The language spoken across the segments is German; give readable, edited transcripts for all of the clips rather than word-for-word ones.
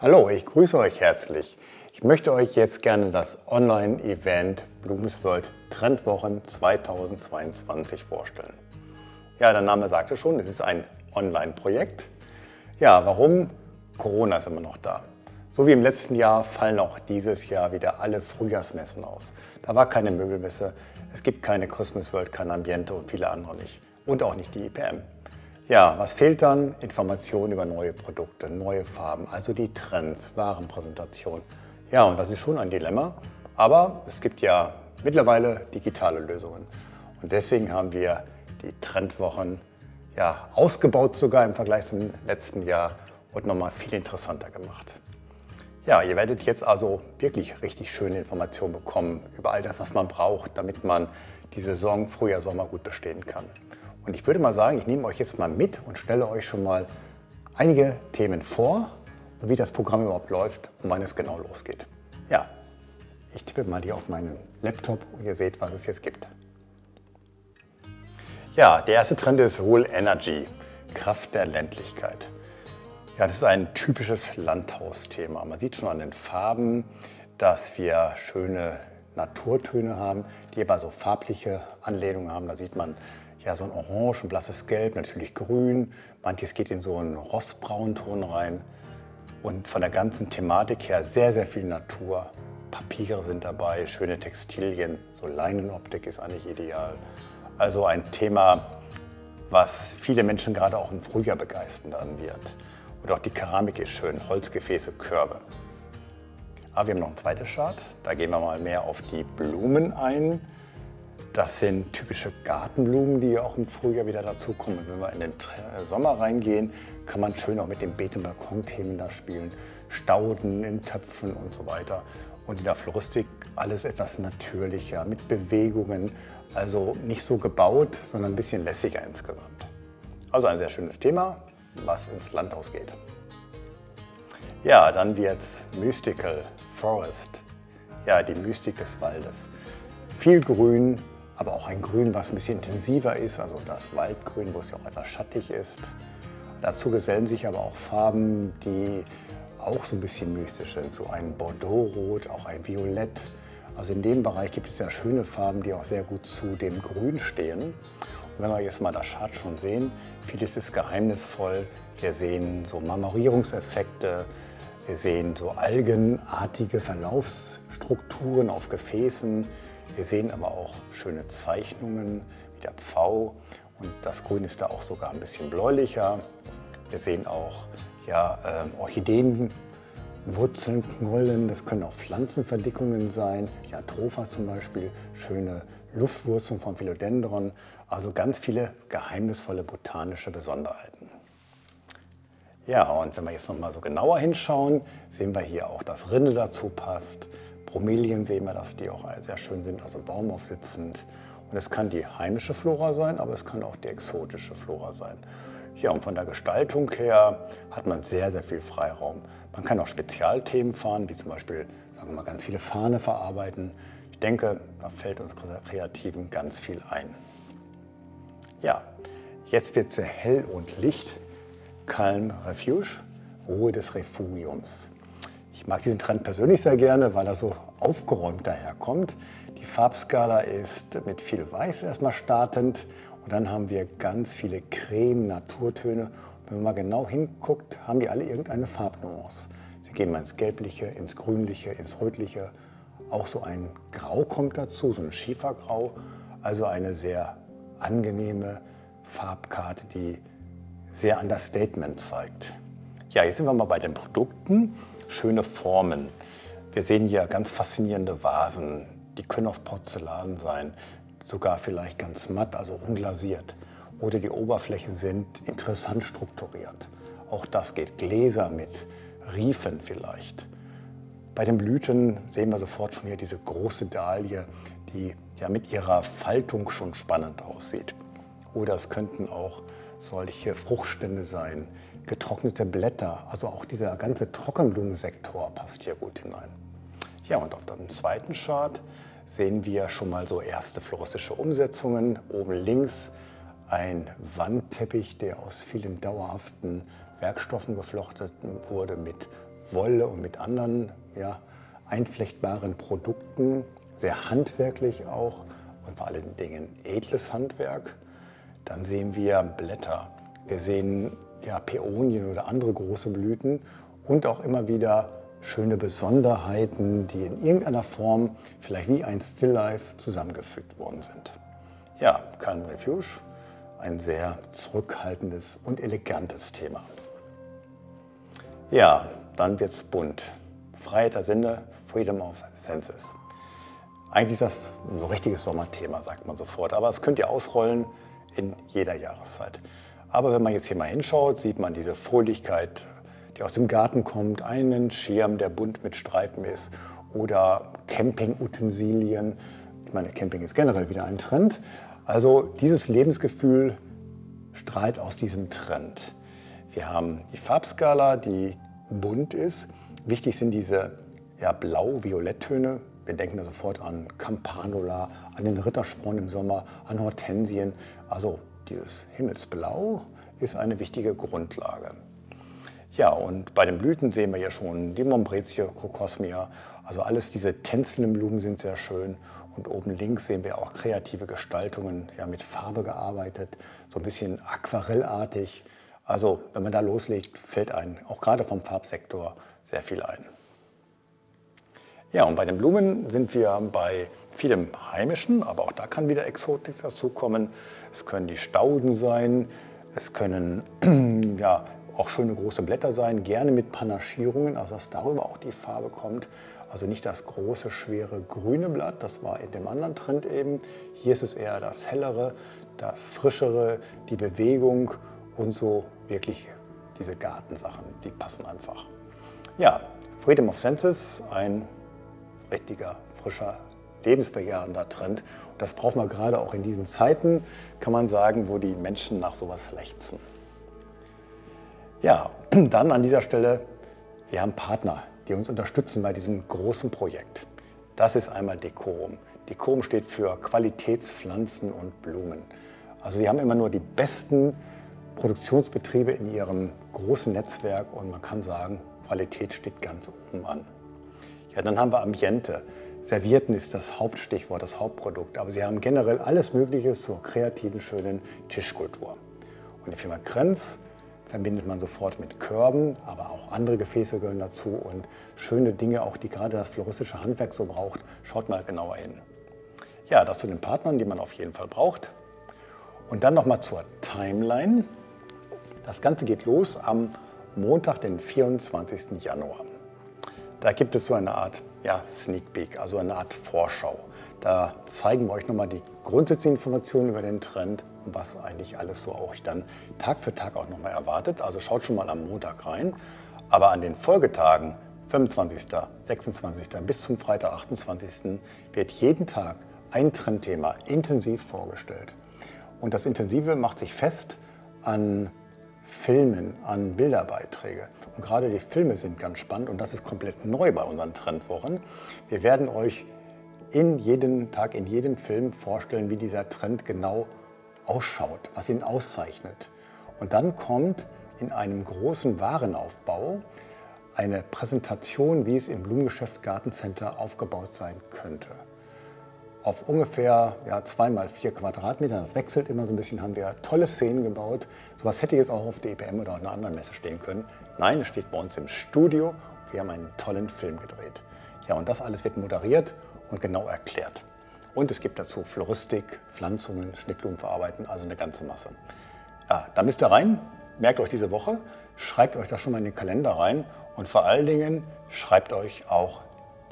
Hallo, ich grüße euch herzlich. Ich möchte euch jetzt gerne das Online-Event Bloomsworld Trendwochen 2022 vorstellen. Ja, der Name sagte schon, es ist ein Online-Projekt. Ja, warum? Corona ist immer noch da. So wie im letzten Jahr fallen auch dieses Jahr wieder alle Frühjahrsmessen aus. Da war keine Möbelmesse, es gibt keine Christmas World, kein Ambiente und viele andere nicht. Und auch nicht die IPM. Ja, was fehlt dann? Informationen über neue Produkte, neue Farben, also die Trends, Warenpräsentation. Ja, und das ist schon ein Dilemma, aber es gibt ja mittlerweile digitale Lösungen. Und deswegen haben wir die Trendwochen ja, ausgebaut sogar im Vergleich zum letzten Jahr und nochmal viel interessanter gemacht. Ja, ihr werdet jetzt also wirklich richtig schöne Informationen bekommen über all das, was man braucht, damit man die Saison Frühjahr, Sommer gut bestehen kann. Und ich würde mal sagen, ich nehme euch jetzt mal mit und stelle euch schon mal einige Themen vor und wie das Programm überhaupt läuft und wann es genau losgeht. Ja, ich tippe mal hier auf meinen Laptop und ihr seht, was es jetzt gibt. Ja, der erste Trend ist Rural Energy, Kraft der Ländlichkeit. Ja, das ist ein typisches Landhausthema. Man sieht schon an den Farben, dass wir schöne Naturtöne haben, die aber so farbliche Anlehnungen haben. Da sieht man ja so ein Orange, ein blasses Gelb, natürlich Grün. Manches geht in so einen rostbraunen Ton rein. Und von der ganzen Thematik her sehr, sehr viel Natur. Papiere sind dabei, schöne Textilien, so Leinenoptik ist eigentlich ideal. Also ein Thema, was viele Menschen gerade auch im Frühjahr begeistern wird. Und auch die Keramik ist schön, Holzgefäße, Körbe. Aber wir haben noch einen zweiten Chart, da gehen wir mal mehr auf die Blumen ein. Das sind typische Gartenblumen, die auch im Frühjahr wieder dazukommen. Und wenn wir in den Sommer reingehen, kann man schön auch mit den Beet- und Balkonthemen da spielen. Stauden in Töpfen und so weiter. Und in der Floristik alles etwas natürlicher, mit Bewegungen. Also nicht so gebaut, sondern ein bisschen lässiger insgesamt. Also ein sehr schönes Thema, was ins Landhaus geht. Ja, dann wird's Mystical Forest. Ja, die Mystik des Waldes. Viel Grün, aber auch ein Grün, was ein bisschen intensiver ist, also das Waldgrün, wo es ja auch etwas schattig ist. Dazu gesellen sich aber auch Farben, die auch so ein bisschen mystisch sind, so ein Bordeaux-Rot, auch ein Violett. Also in dem Bereich gibt es ja schöne Farben, die auch sehr gut zu dem Grün stehen. Und wenn wir jetzt mal das Chart schon sehen, vieles ist geheimnisvoll. Wir sehen so Marmorierungseffekte, wir sehen so algenartige Verlaufsstrukturen auf Gefäßen. Wir sehen aber auch schöne Zeichnungen wie der Pfau und das Grün ist da auch sogar ein bisschen bläulicher. Wir sehen auch ja, Orchideen. Wurzeln, Knollen, das können auch Pflanzenverdickungen sein, ja, Trophas zum Beispiel, schöne Luftwurzeln von Philodendron, also ganz viele geheimnisvolle botanische Besonderheiten. Ja, und wenn wir jetzt noch mal so genauer hinschauen, sehen wir hier auch, dass Rinde dazu passt. Bromelien sehen wir, dass die auch sehr schön sind, also baumaufsitzend. Und es kann die heimische Flora sein, aber es kann auch die exotische Flora sein. Ja, und von der Gestaltung her hat man sehr, sehr viel Freiraum. Man kann auch Spezialthemen fahren, wie zum Beispiel, sagen wir mal, ganz viele Fahne verarbeiten. Ich denke, da fällt uns Kreativen ganz viel ein. Ja, jetzt wird es sehr hell und licht. Calm Refuge, Ruhe des Refugiums. Ich mag diesen Trend persönlich sehr gerne, weil er so aufgeräumt daherkommt. Die Farbskala ist mit viel Weiß erstmal startend. Und dann haben wir ganz viele Creme-Naturtöne. Wenn man mal genau hinguckt, haben die alle irgendeine Farbnuance. Sie gehen mal ins Gelbliche, ins Grünliche, ins Rötliche. Auch so ein Grau kommt dazu, so ein Schiefergrau. Also eine sehr angenehme Farbkarte, die sehr Understatement zeigt. Ja, jetzt sind wir mal bei den Produkten. Schöne Formen. Wir sehen hier ganz faszinierende Vasen. Die können aus Porzellan sein. Sogar vielleicht ganz matt, also unglasiert. Oder die Oberflächen sind interessant strukturiert. Auch das geht. Gläser mit Riefen vielleicht. Bei den Blüten sehen wir sofort schon hier diese große Dahlie, die ja mit ihrer Faltung schon spannend aussieht. Oder es könnten auch solche Fruchtstände sein, getrocknete Blätter. Also auch dieser ganze Trockenblumensektor passt hier gut hinein. Ja, und auf dem zweiten Chart sehen wir schon mal so erste floristische Umsetzungen. Oben links ein Wandteppich, der aus vielen dauerhaften Werkstoffen geflochten wurde mit Wolle und mit anderen einflechtbaren Produkten, sehr handwerklich auch und vor allen Dingen edles Handwerk. Dann sehen wir Blätter, wir sehen Päonien oder andere große Blüten und auch immer wieder schöne Besonderheiten, die in irgendeiner Form vielleicht wie ein Stilllife zusammengefügt worden sind. Ja, Calm Refuge, ein sehr zurückhaltendes und elegantes Thema. Ja, dann wird's bunt. Freiheit der Sinne, Freedom of Senses. Eigentlich ist das ein so richtiges Sommerthema, sagt man sofort, aber das könnt ihr ausrollen in jeder Jahreszeit. Aber wenn man jetzt hier mal hinschaut, sieht man diese Fröhlichkeit, die aus dem Garten kommt, einen Schirm, der bunt mit Streifen ist oder Campingutensilien. Ich meine, Camping ist generell wieder ein Trend. Also dieses Lebensgefühl strahlt aus diesem Trend. Wir haben die Farbskala, die bunt ist. Wichtig sind diese Blau-Violett-Töne. Wir denken da sofort an Campanula, an den Rittersporn im Sommer, an Hortensien. Also dieses Himmelsblau ist eine wichtige Grundlage. Ja, und bei den Blüten sehen wir ja schon die Mombrezie, Crocosmia. Also alles diese tänzelnden Blumen sind sehr schön. Und oben links sehen wir auch kreative Gestaltungen, mit Farbe gearbeitet, so ein bisschen aquarellartig. Also wenn man da loslegt, fällt einem auch gerade vom Farbsektor sehr viel ein. Ja, und bei den Blumen sind wir bei vielem Heimischen, aber auch da kann wieder Exotik dazukommen. Es können die Stauden sein, es können auch schöne große Blätter sein, gerne mit Panaschierungen, also dass darüber auch die Farbe kommt. Also nicht das große, schwere grüne Blatt, das war in dem anderen Trend eben. Hier ist es eher das hellere, das frischere, die Bewegung und so wirklich diese Gartensachen, die passen einfach. Ja, Freedom of Senses, ein richtiger, frischer, lebensbejahender Trend. Und das brauchen wir gerade auch in diesen Zeiten, kann man sagen, wo die Menschen nach sowas lechzen. Ja, dann an dieser Stelle, wir haben Partner, die uns unterstützen bei diesem großen Projekt. Das ist einmal Decorum. Decorum steht für Qualitätspflanzen und Blumen. Also sie haben immer nur die besten Produktionsbetriebe in ihrem großen Netzwerk und man kann sagen, Qualität steht ganz oben an. Ja, dann haben wir Ambiente. Servietten ist das Hauptstichwort, das Hauptprodukt, aber sie haben generell alles Mögliche zur kreativen, schönen Tischkultur. Und die Firma Krenz verbindet man sofort mit Körben, aber auch andere Gefäße gehören dazu und schöne Dinge, auch die gerade das floristische Handwerk so braucht. Schaut mal genauer hin. Ja, das zu den Partnern, die man auf jeden Fall braucht. Und dann nochmal zur Timeline. Das Ganze geht los am Montag, den 24. Januar. Da gibt es so eine Art Sneak Peek, also eine Art Vorschau. Da zeigen wir euch nochmal die grundsätzlichen Informationen über den Trend und was eigentlich alles so auch dann Tag für Tag auch nochmal erwartet. Also schaut schon mal am Montag rein. Aber an den Folgetagen, 25., 26. bis zum Freitag, 28. wird jeden Tag ein Trendthema intensiv vorgestellt. Und das Intensive macht sich fest an Filmen, an Bilderbeiträge. Und gerade die Filme sind ganz spannend und das ist komplett neu bei unseren Trendwochen. Wir werden euch in jedem Tag, in jedem Film vorstellen, wie dieser Trend genau ausschaut, was ihn auszeichnet. Und dann kommt in einem großen Warenaufbau eine Präsentation, wie es im Blumengeschäft Gartencenter aufgebaut sein könnte. Auf ungefähr 2 mal 4 Quadratmetern, das wechselt immer so ein bisschen, haben wir tolle Szenen gebaut. Sowas hätte jetzt auch auf der IPM oder einer anderen Messe stehen können. Nein, es steht bei uns im Studio. Wir haben einen tollen Film gedreht. Ja, und das alles wird moderiert und genau erklärt. Und es gibt dazu Floristik, Pflanzungen, Schnittblumen verarbeiten, also eine ganze Masse. Ja, da müsst ihr rein, merkt euch diese Woche, schreibt euch das schon mal in den Kalender rein und vor allen Dingen schreibt euch auch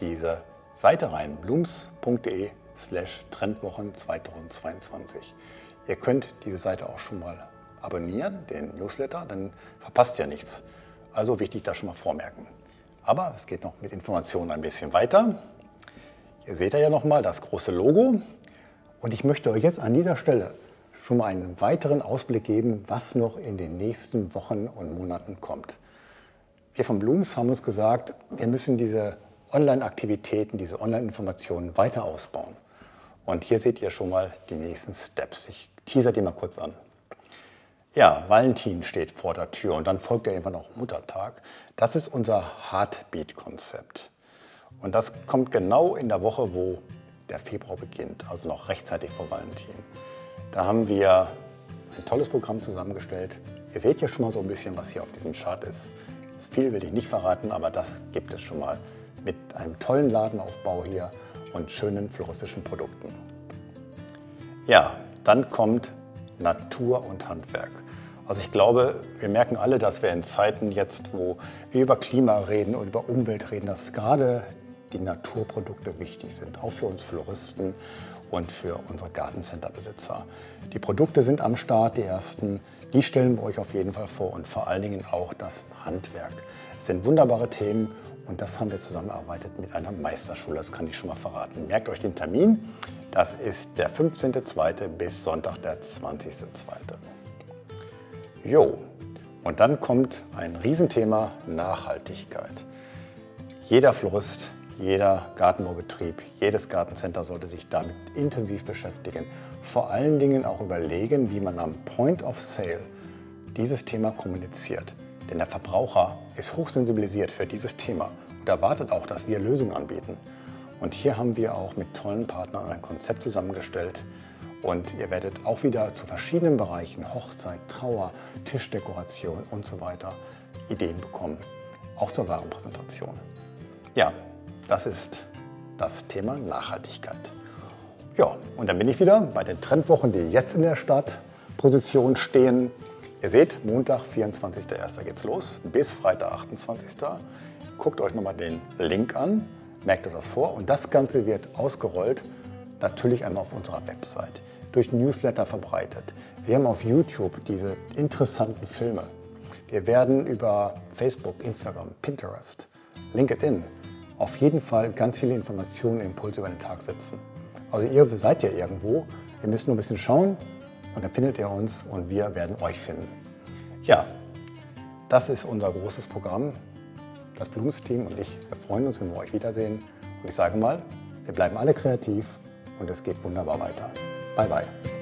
diese Seite rein, blooms.de/Trendwochen 2022. Ihr könnt diese Seite auch schon mal abonnieren, den Newsletter, dann verpasst ihr nichts. Also wichtig, das schon mal vormerken. Aber es geht noch mit Informationen ein bisschen weiter. Ihr seht ja nochmal das große Logo. Und ich möchte euch jetzt an dieser Stelle schon mal einen weiteren Ausblick geben, was noch in den nächsten Wochen und Monaten kommt. Wir von Blooms haben uns gesagt, wir müssen diese Online-Aktivitäten, diese Online-Informationen weiter ausbauen. Und hier seht ihr schon mal die nächsten Steps. Ich teaser die mal kurz an. Ja, Valentin steht vor der Tür und dann folgt ja irgendwann auch Muttertag. Das ist unser Heartbeat-Konzept. Und das kommt genau in der Woche, wo der Februar beginnt, also noch rechtzeitig vor Valentin. Da haben wir ein tolles Programm zusammengestellt. Ihr seht ja schon mal so ein bisschen, was hier auf diesem Chart ist. Viel will ich nicht verraten, aber das gibt es schon mal mit einem tollen Ladenaufbau hier und schönen floristischen Produkten. Ja, dann kommt Natur und Handwerk. Also ich glaube, wir merken alle, dass wir in Zeiten jetzt, wo wir über Klima reden und über Umwelt reden, dass gerade die Naturprodukte wichtig sind, auch für uns Floristen und für unsere Gartencenter-Besitzer. Die Produkte sind am Start, die ersten, die stellen wir euch auf jeden Fall vor und vor allen Dingen auch das Handwerk. Es sind wunderbare Themen und das haben wir zusammengearbeitet mit einer Meisterschule, das kann ich schon mal verraten. Merkt euch den Termin, das ist der 15.02. bis Sonntag, der 20.02. Jo, und dann kommt ein Riesenthema Nachhaltigkeit. Jeder Florist, jeder Gartenbaubetrieb, jedes Gartencenter sollte sich damit intensiv beschäftigen. Vor allen Dingen auch überlegen, wie man am Point of Sale dieses Thema kommuniziert. Denn der Verbraucher ist hochsensibilisiert für dieses Thema und erwartet auch, dass wir Lösungen anbieten. Und hier haben wir auch mit tollen Partnern ein Konzept zusammengestellt. Und ihr werdet auch wieder zu verschiedenen Bereichen, Hochzeit, Trauer, Tischdekoration und so weiter, Ideen bekommen. Auch zur Warenpräsentation. Ja, das ist das Thema Nachhaltigkeit. Ja, und dann bin ich wieder bei den Trendwochen, die jetzt in der Startposition stehen. Ihr seht, Montag, 24.01. geht's los, bis Freitag, 28. Guckt euch nochmal den Link an, merkt euch das vor und das Ganze wird ausgerollt, natürlich einmal auf unserer Website, durch Newsletter verbreitet. Wir haben auf YouTube diese interessanten Filme. Wir werden über Facebook, Instagram, Pinterest, LinkedIn auf jeden Fall ganz viele Informationen, Impulse über den Tag setzen. Also ihr seid ja irgendwo, ihr müsst nur ein bisschen schauen und dann findet ihr uns und wir werden euch finden. Ja, das ist unser großes Programm, das Blumens-Team und ich. Wir freuen uns, wenn wir euch wiedersehen. Und ich sage mal, wir bleiben alle kreativ und es geht wunderbar weiter. Bye, bye.